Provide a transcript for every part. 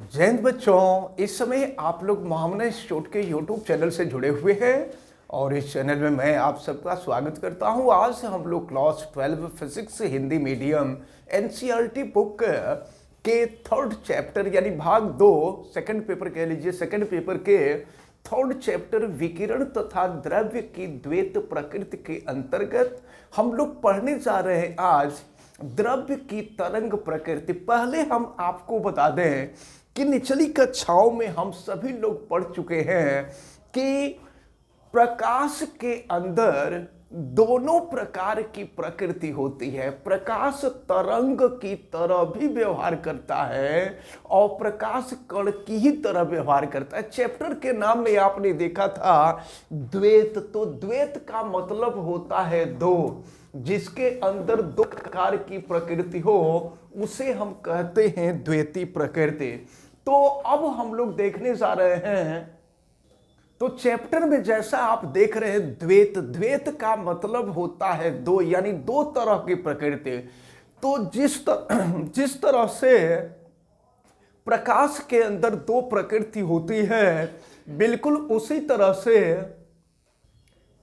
जय हिंद बच्चों, इस समय आप लोग मोहम्मद इंस्टीट्यूट के यूट्यूब चैनल से जुड़े हुए हैं और इस चैनल में मैं आप सबका स्वागत करता हूं। आज हम लोग class 12 physics Hindi medium NCERT book के थर्ड चैप्टर यानी भाग 2 सेकंड पेपर कह लीजिए, सेकंड पेपर के थर्ड चैप्टर विकिरण तथा द्रव्य की द्वैत प्रकृति के अंतर्गत हम लोग पढ़ने जा रहे हैं आज द्रव्य की तरंग प्रकृति। पहले हम आपको बता दें कि निचली कक्षाओं में हम सभी लोग पढ़ चुके हैं कि प्रकाश के अंदर दोनों प्रकार की प्रकृति होती है। प्रकाश तरंग की तरह भी व्यवहार करता है और प्रकाश कण की ही तरह व्यवहार करता है। चैप्टर के नाम में आपने देखा था द्वैत, तो द्वैत का मतलब होता है दो। जिसके अंदर दो प्रकार की प्रकृति हो उसे हम कहते हैं द्वैती प्रकृति। तो अब हम लोग देखने जा रहे हैं, तो चैप्टर में जैसा आप देख रहे हैं द्वैत, द्वैत का मतलब होता है दो, यानी दो तरह की प्रकृति। तो जिस तरह से प्रकाश के अंदर दो प्रकृति होती है, बिल्कुल उसी तरह से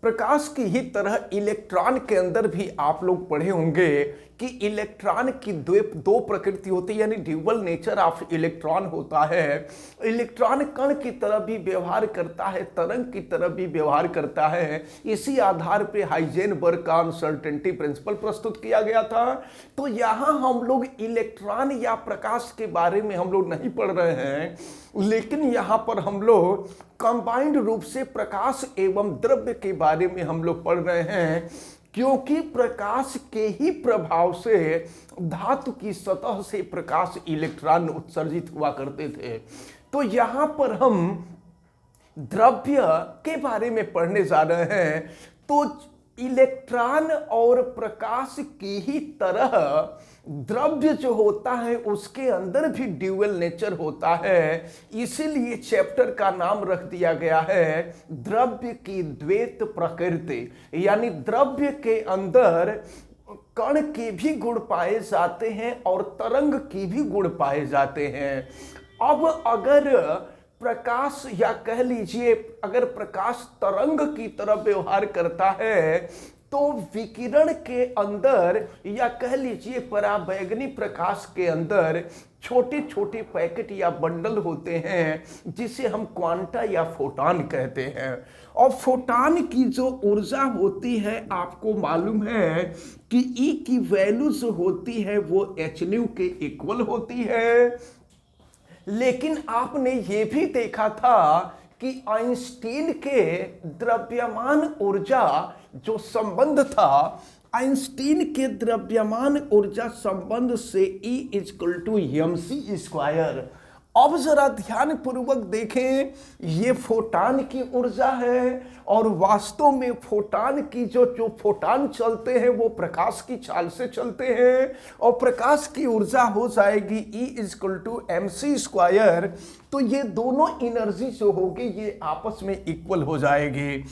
प्रकाश की ही तरह इलेक्ट्रॉन के अंदर भी आप लोग पढ़े होंगे कि इलेक्ट्रॉन की दो प्रकृति होती है, यानी ड्यूअल नेचर ऑफ इलेक्ट्रॉन होता है। इलेक्ट्रॉन कण की तरह भी व्यवहार करता है, तरंग की तरह भी व्यवहार करता है। इसी आधार पे हाइजेनबर्ग का अनसर्टेनिटी प्रिंसिपल प्रस्तुत किया गया था। तो यहाँ हम लोग इलेक्ट्रॉन या प्रकाश के बारे में हम लोग नहीं पढ़ रहे हैं, लेकिन यहाँ पर हम लोग कंबाइंड रूप से प्रकाश एवं द्रव्य के बारे में हम लोग पढ़ रहे हैं, क्योंकि प्रकाश के ही प्रभाव से धातु की सतह से प्रकाश इलेक्ट्रॉन उत्सर्जित हुआ करते थे। तो यहाँ पर हम द्रव्य के बारे में पढ़ने जा रहे हैं। तो इलेक्ट्रॉन और प्रकाश की ही तरह द्रव्य जो होता है उसके अंदर भी ड्यूअल नेचर होता है। इसीलिए चैप्टर का नाम रख दिया गया है द्रव्य की द्वैत प्रकृति, यानी द्रव्य के अंदर कण के भी गुण पाए जाते हैं और तरंग की भी गुण पाए जाते हैं। अब अगर प्रकाश, या कह लीजिए अगर प्रकाश तरंग की तरह व्यवहार करता है, तो विकिरण के अंदर या कह लीजिए पराबैंगनी प्रकाश के अंदर छोटे छोटे पैकेट या बंडल होते हैं जिसे हम क्वांटा या फोटॉन कहते हैं। और फोटॉन की जो ऊर्जा होती है आपको मालूम है कि ई की वैल्यू जो होती है वो hν के इक्वल होती है। लेकिन आपने ये भी देखा था कि आइंस्टीन के द्रव्यमान ऊर्जा जो संबंध था, आइंस्टीन के द्रव्यमान ऊर्जा संबंध से E=mc²। अब जरा ध्यान पूर्वक देखें, ये फोटॉन की ऊर्जा है और वास्तव में फोटॉन की जो फोटॉन चलते हैं वो प्रकाश की चाल से चलते हैं और प्रकाश की ऊर्जा हो जाएगी E=mc²। तो ये दोनों एनर्जी जो होगी ये आपस में इक्वल हो जाएगी।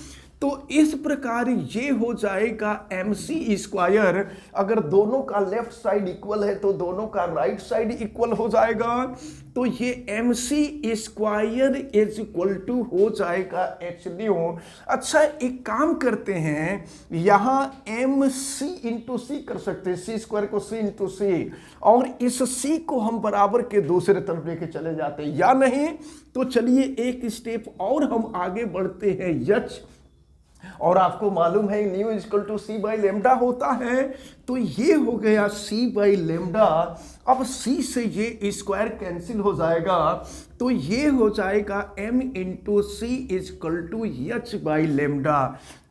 तो इस प्रकार ये हो जाएगा mc²। अगर दोनों का लेफ्ट साइड इक्वल है तो दोनों का राइट साइड इक्वल हो जाएगा। तो ये mc² हो जाएगा hν। अच्छा, एक काम करते हैं, यहाँ mc×c कर सकते हैं, c² को c×c, और इस c को हम बराबर के दूसरे तरफ लेके चले जाते हैं, या नहीं तो चलिए एक स्टेप और हम आगे बढ़ते हैं h। और आपको मालूम है μ=c/λ होता है, तो ये हो गया c/λ। अब c से ये स्क्वायर कैंसिल हो जाएगा, तो ये हो जाएगा m×c=h/λ।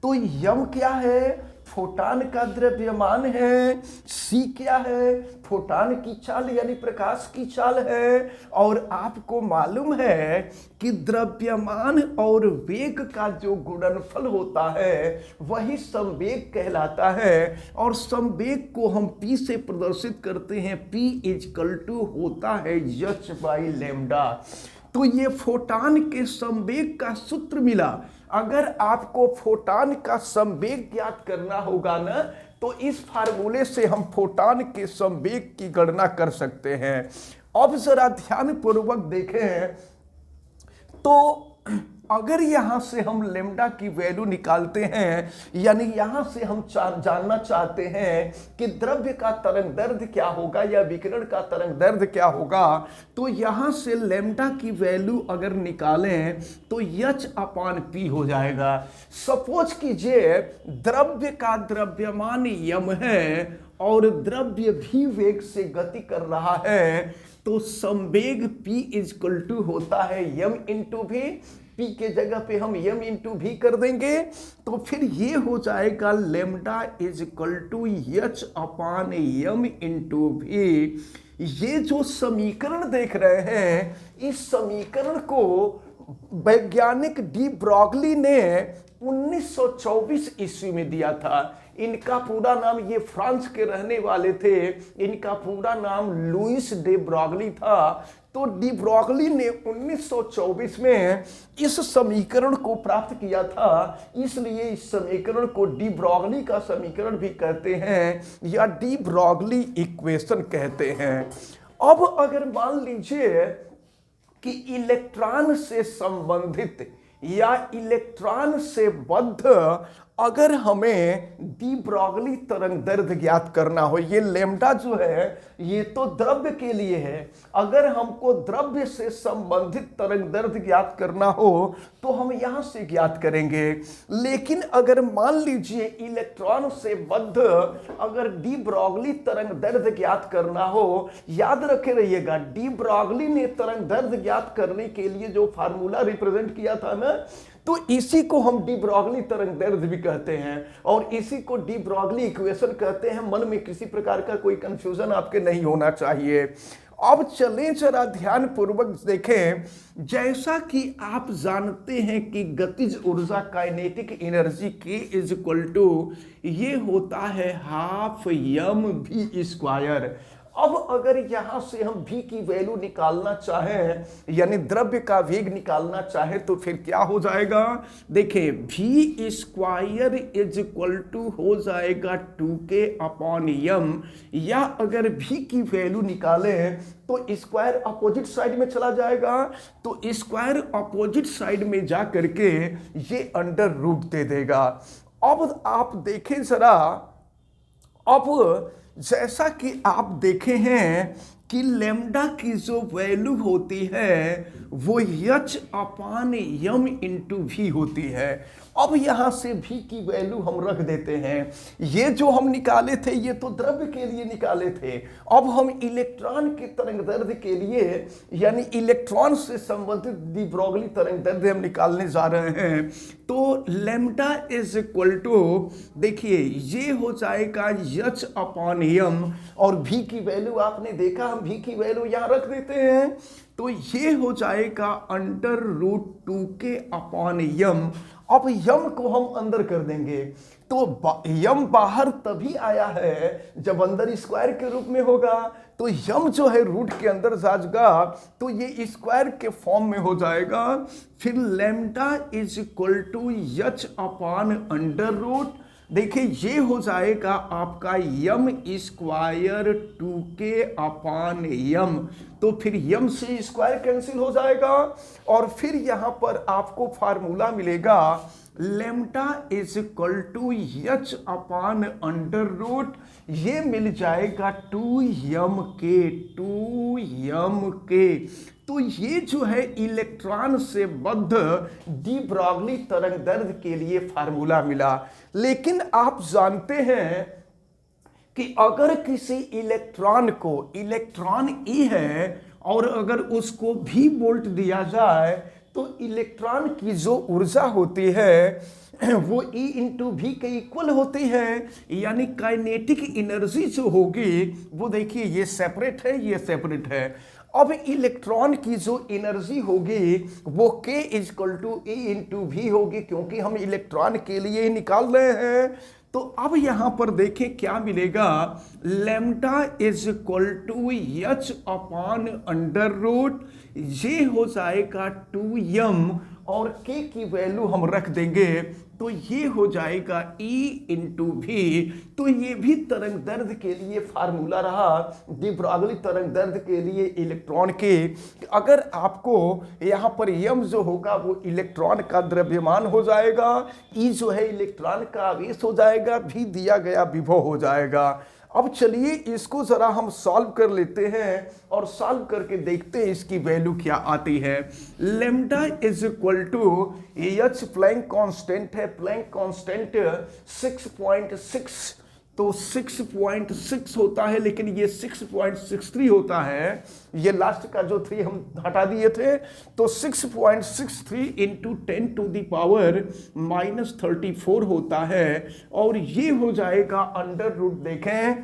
तो m क्या है? फोटॉन का द्रव्यमान है। c क्या है? फोटॉन की चाल यानी प्रकाश की चाल है। और आपको मालूम है कि द्रव्यमान और वेग का जो गुणनफल होता है वही संवेग कहलाता है, और संवेग को हम p से प्रदर्शित करते हैं। p होता है h/λ। तो ये फोटॉन के संवेग का सूत्र मिला। अगर आपको फोटॉन का संवेग ज्ञात करना होगा ना, तो इस फार्मूले से हम फोटॉन के संवेग की गणना कर सकते हैं। अब जरा ध्यान पूर्वक देखें तो अगर यहां से हम लेमडा की वैल्यू निकालते हैं, यानी यहां से हम जानना चाहते हैं कि द्रव्य का तरंग दैर्ध्य क्या होगा या विकिरण का तरंग दैर्ध्य क्या होगा, तो यहां से लेमडा की वैल्यू अगर निकालें तो H/P हो जाएगा। सपोज कीजिए द्रव्य का द्रव्यमान यम है और द्रव्य भी वेग से गति कर रहा है, तो संवेग P इक्वल टू होता है यम इंटू भी, P के जगह पे हम यम इंटू भी कर देंगे, तो फिर ये हो जाएगा lambda is equal to H/M into भी। ये जो समीकरण देख रहे हैं, इस समीकरण को वैज्ञानिक डी ब्रॉगली ने 1924 ईस्वी में दिया था। इनका पूरा नाम, ये फ्रांस के रहने वाले थे, इनका पूरा नाम लुइस डे ब्रॉगली था। तो डी ब्रॉगली ने 1924 में इस समीकरण को प्राप्त किया था, इसलिए इस समीकरण को डी ब्रॉगली का समीकरण भी कहते हैं या डी ब्रॉगली इक्वेशन कहते हैं। अब अगर मान लीजिए कि इलेक्ट्रॉन से संबंधित या इलेक्ट्रॉन से बद्ध अगर हमें डी ब्रॉगली तरंग दैर्ध्य ज्ञात करना हो, ये लेमडा जो है ये तो द्रव्य के लिए है, अगर हमको द्रव्य से संबंधित तरंग दैर्ध्य ज्ञात करना हो तो हम यहां से ज्ञात करेंगे। लेकिन अगर मान लीजिए इलेक्ट्रॉन से बद्ध अगर डी ब्रॉगली तरंग दैर्ध्य ज्ञात करना हो, याद रखे रहिएगा डी ब्रॉगली ने तरंग दैर्ध्य ज्ञात करने के लिए जो फार्मूला रिप्रेजेंट किया था ना, तो इसी को हम डी ब्रॉगली तरंग दैर्ध्य भी कहते हैं और इसी को डी ब्रॉगली इक्वेशन कहते हैं। मन में किसी प्रकार का कोई कंफ्यूजन आपके नहीं होना चाहिए। अब चलें जरा ध्यान पूर्वक देखें। जैसा कि आप जानते हैं कि गतिज ऊर्जा काइनेटिक एनर्जी के इज इक्वल टू ये होता है हाफ यम भी स्क्वायर। अब अगर यहां से हम v की वैल्यू निकालना चाहें, यानी द्रव्य का वेग निकालना चाहे, तो फिर क्या हो जाएगा, देखिए v square is equal to हो जाएगा 2k/m, या अगर v की वैल्यू निकालें तो स्क्वायर अपोजिट साइड में चला जाएगा, तो स्क्वायर अपोजिट साइड में जा करके ये अंडर रूट दे देगा। अब आप देखें जरा, अब जैसा कि आप देखे हैं कि लेमडा की जो वैल्यू होती है वो H/M इंटू भी होती है। अब यहां से भी की वैल्यू हम रख देते हैं। ये जो हम निकाले थे ये तो द्रव्य के लिए निकाले थे, अब हम इलेक्ट्रॉन के तरंग दैर्ध्य के लिए यानी इलेक्ट्रॉन से संबंधित डी ब्रॉगली तरंग दैर्ध्य हम निकालने जा रहे हैं। तो लेमडा इज इक्वल टू, देखिए ये हो जाएगा H/M और भी की वैल्यू आपने देखा, हम भी की वैल्यू यहां रख देते हैं, तो ये हो जाएगा अंडर रूट 2k/m। अब यम को हम अंदर कर देंगे, तो यम बाहर तभी आया है जब अंदर स्क्वायर के रूप में होगा, तो यम जो है रूट के अंदर जाएगा तो ये स्क्वायर के फॉर्म में हो जाएगा। फिर lambda is equal to H/√, देखिए ये हो जाएगा आपका यम स्क्वायर 2k/m, तो फिर यम से स्क्वायर कैंसिल हो जाएगा और फिर यहां पर आपको फार्मूला मिलेगा lambda is equal to H/√, ये मिल जाएगा 2m/k। तो ये जो है इलेक्ट्रॉन से बद्ध डी ब्रॉगली तरंग दैर्ध्य के लिए फार्मूला मिला। लेकिन आप जानते हैं कि अगर किसी इलेक्ट्रॉन को, इलेक्ट्रॉन E है और अगर उसको भी वोल्ट दिया जाए तो इलेक्ट्रॉन की जो ऊर्जा होती है वो E इंटू भी के इक्वल होती है, यानी काइनेटिक एनर्जी जो होगी वो देखिए ये सेपरेट है, ये सेपरेट है। अब इलेक्ट्रॉन की जो एनर्जी होगी वो K equal to E into भी होगी, क्योंकि हम इलेक्ट्रॉन के लिए ही निकाल रहे हैं। तो अब यहां पर देखें क्या मिलेगा, lambda is equal to H/√, ये हो जाएगा 2m और K की वैल्यू हम रख देंगे तो ये हो जाएगा E इंटू भी। तो ये भी तरंग दैर्ध्य के लिए फार्मूला रहा, डी ब्रॉगली तरंग दैर्ध्य के लिए इलेक्ट्रॉन के। अगर आपको यहाँ पर m जो होगा वो इलेक्ट्रॉन का द्रव्यमान हो जाएगा, E जो है इलेक्ट्रॉन का आवेश हो जाएगा, भी दिया गया विभव हो जाएगा। अब चलिए इसको जरा हम सॉल्व कर लेते हैं और सॉल्व करके देखते हैं इसकी वैल्यू क्या आती है। Lambda is equal to h Planck constant है, प्लैंक कांस्टेंट 6.6, तो 6.6 होता है, लेकिन ये 6.63 होता है, ये लास्ट का जो 3 हम हटा दिए थे। तो 6.63 इंटू 10 टू द पावर -34 होता है, और ये हो जाएगा अंडर रूट, देखें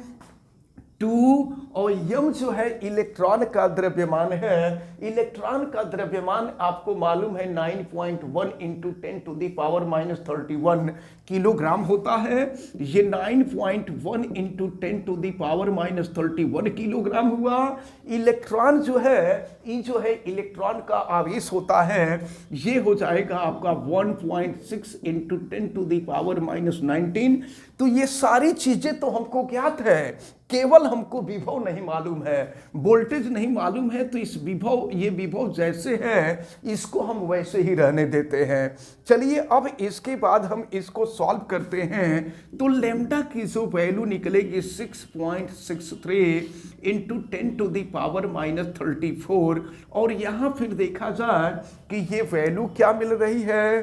2, और यम जो है इलेक्ट्रॉन का द्रव्यमान है। इलेक्ट्रॉन का द्रव्यमान आपको मालूम है 9.1 into 10 to the power -31 kilogram होता है। ये 9.1 into 10 to the power -31 kilogram हुआ। इलेक्ट्रॉन जो है, ई जो है इलेक्ट्रॉन का आवेश होता है, ये हो जाएगा आपका 1.6 इंटू 10 टू द पावर -19। तो ये सारी चीजें तो हमको ज्ञात है, केवल हमको विभव नहीं मालूम है, वोल्टेज नहीं मालूम है। तो इस विभव, ये विभव जैसे है इसको हम वैसे ही रहने देते हैं। चलिए अब इसके बाद हम इसको सॉल्व करते हैं। तो लेमडा की जो वैल्यू निकलेगी 6.63 इंटू 10 टू द पावर -34, और यहाँ फिर देखा जाए कि ये वैल्यू क्या मिल रही है।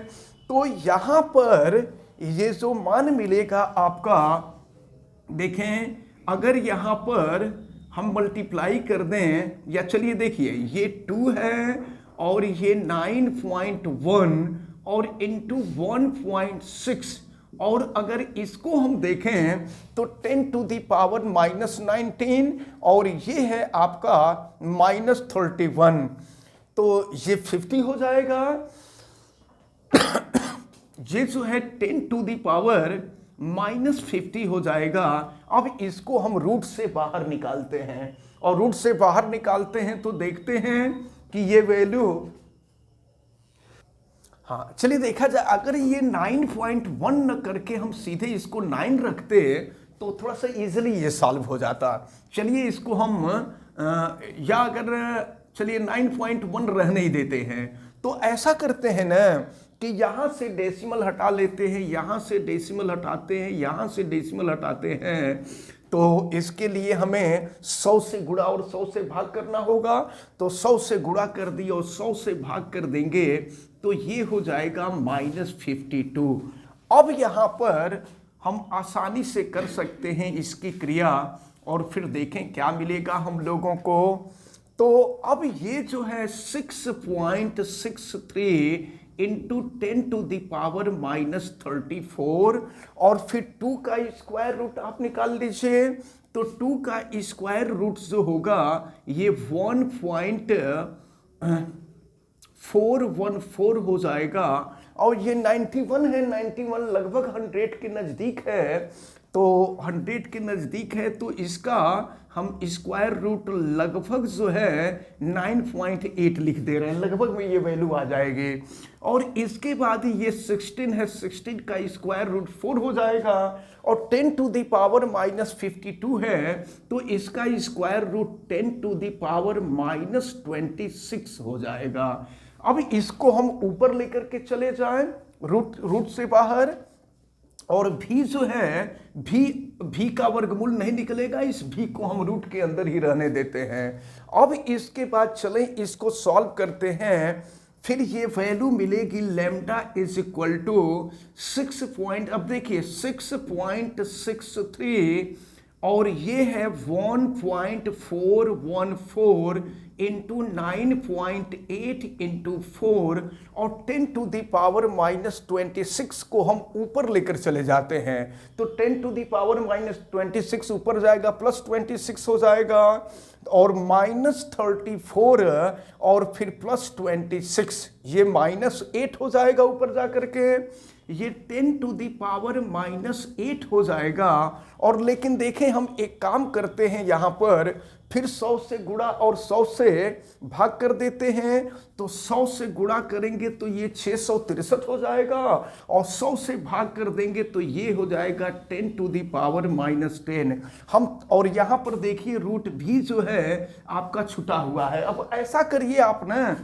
तो यहाँ पर ये जो मान मिलेगा आपका, देखें अगर यहाँ पर हम मल्टीप्लाई कर दें, या चलिए देखिए ये 2 है और ये 9.1 और इंटू 1.6, और अगर इसको हम देखें तो 10 टू द पावर -19, और ये है आपका -31, तो ये 50 हो जाएगा। ये जो है 10 टू द पावर -50 हो जाएगा। अब इसको हम रूट से बाहर निकालते हैं, और रूट से बाहर निकालते हैं तो देखते हैं कि ये वैल्यू, हाँ चलिए देखा जाए, अगर ये 9.1 न करके हम सीधे इसको 9 रखते तो थोड़ा सा इजीली ये सॉल्व हो जाता। चलिए इसको हम या अगर चलिए 9.1 रहने ही देते हैं, तो ऐसा करते हैं ना कि यहां से डेसिमल हटा लेते हैं, यहां से डेसिमल हटाते हैं, यहां से डेसिमल हटाते हैं। तो इसके लिए हमें 100 से गुणा और 100 से भाग करना होगा। तो 100 से गुणा कर दिए और 100 से भाग कर देंगे, तो ये हो जाएगा -52। अब यहाँ पर हम आसानी से कर सकते हैं इसकी क्रिया, और फिर देखें क्या मिलेगा हम लोगों को। तो अब ये जो है 6.63 इंटू 10 टू द पावर -34, और फिर 2 का स्क्वायर रूट आप निकाल लीजिए। तो 2 का स्क्वायर रूट जो होगा ये 1.414 हो जाएगा, और ये 91 है, 91 लगभग 100 के नज़दीक है। तो 100 के नज़दीक है, तो इसका हम स्क्वायर रूट लगभग जो है 9.8 लिख दे रहे हैं, लगभग में ये वैल्यू आ जाएगी। और इसके बाद ये 16 है, 16 का स्क्वायर रूट 4 हो जाएगा, और 10 टू द पावर -52 है, तो इसका square root 10 to the power -26 हो जाएगा। अब इसको हम ऊपर लेकर के चले जाएं रूट से बाहर, और भी जो है भी का वर्गमूल नहीं निकलेगा, इस भी को हम रूट के अंदर ही रहने देते हैं। अब इसके बाद चलें इसको सॉल्व करते हैं। फिर ये वैल्यू मिलेगी लेमडा इज इक्वल टू 6 अब देखिए 6.63, और ये है 1.414 इंटू 9.8 इंटू 4, और 10 टू द पावर -26 को हम ऊपर लेकर चले जाते हैं। तो 10 टू द पावर -26 ऊपर जाएगा, +26 हो जाएगा, और -34 और फिर +26, ये -8 हो जाएगा ऊपर जा करके। ये 10⁻⁻8 हो जाएगा। और लेकिन देखें हम एक काम करते हैं, यहाँ पर फिर 100 से गुणा और 100 से भाग कर देते हैं। तो 100 से गुणा करेंगे तो ये 663 हो जाएगा, और 100 से भाग कर देंगे तो ये हो जाएगा 10⁻10। हम और यहाँ पर देखिए रूट भी जो है आपका छुटा हुआ है। अब ऐसा करिए आप ना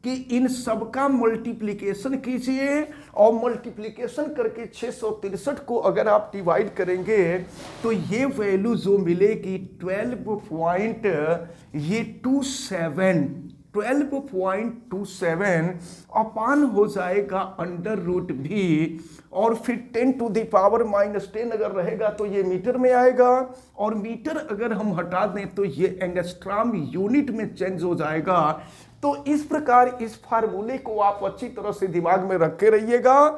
कि इन सबका मल्टीप्लिकेशन कीजिए, और मल्टीप्लिकेशन करके 663 को अगर आप डिवाइड करेंगे तो ये वैल्यू जो मिलेगी 12.27 अपान हो जाएगा अंडर रूट भी, और फिर 10⁻10 अगर रहेगा तो ये मीटर में आएगा, और मीटर अगर हम हटा दें तो ये एंगस्ट्रॉम यूनिट में चेंज हो जाएगा। तो इस प्रकार इस फार्मूले को आप अच्छी तरह से दिमाग में रख के रहिएगा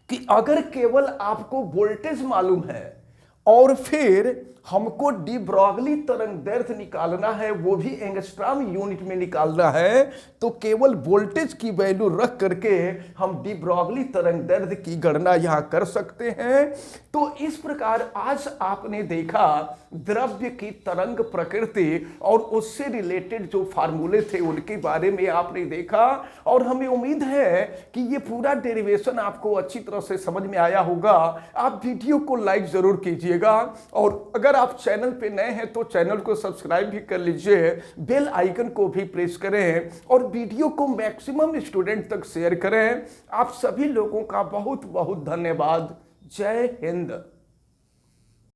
कि अगर केवल आपको वोल्टेज मालूम है और फिर हमको डी ब्रॉगली तरंग दैर्ध्य निकालना है, वो भी एंगस्ट्रॉम यूनिट में निकालना है, तो केवल वोल्टेज की वैल्यू रख करके हम डी ब्रॉगली तरंग दैर्ध्य की गणना यहां कर सकते हैं। तो इस प्रकार आज आपने देखा द्रव्य की तरंग प्रकृति और उससे रिलेटेड जो फार्मूले थे उनके बारे में आपने देखा, और हमें उम्मीद है कि ये पूरा डेरिवेशन आपको अच्छी तरह से समझ में आया होगा। आप वीडियो को लाइक जरूर कीजिएगा, और अगर आप चैनल पे नए हैं तो चैनल को सब्सक्राइब भी कर लीजिए, बेल आइकन को भी प्रेस करें, और वीडियो को मैक्सिमम स्टूडेंट तक शेयर करें। आप सभी लोगों का बहुत बहुत धन्यवाद। जय हिंद।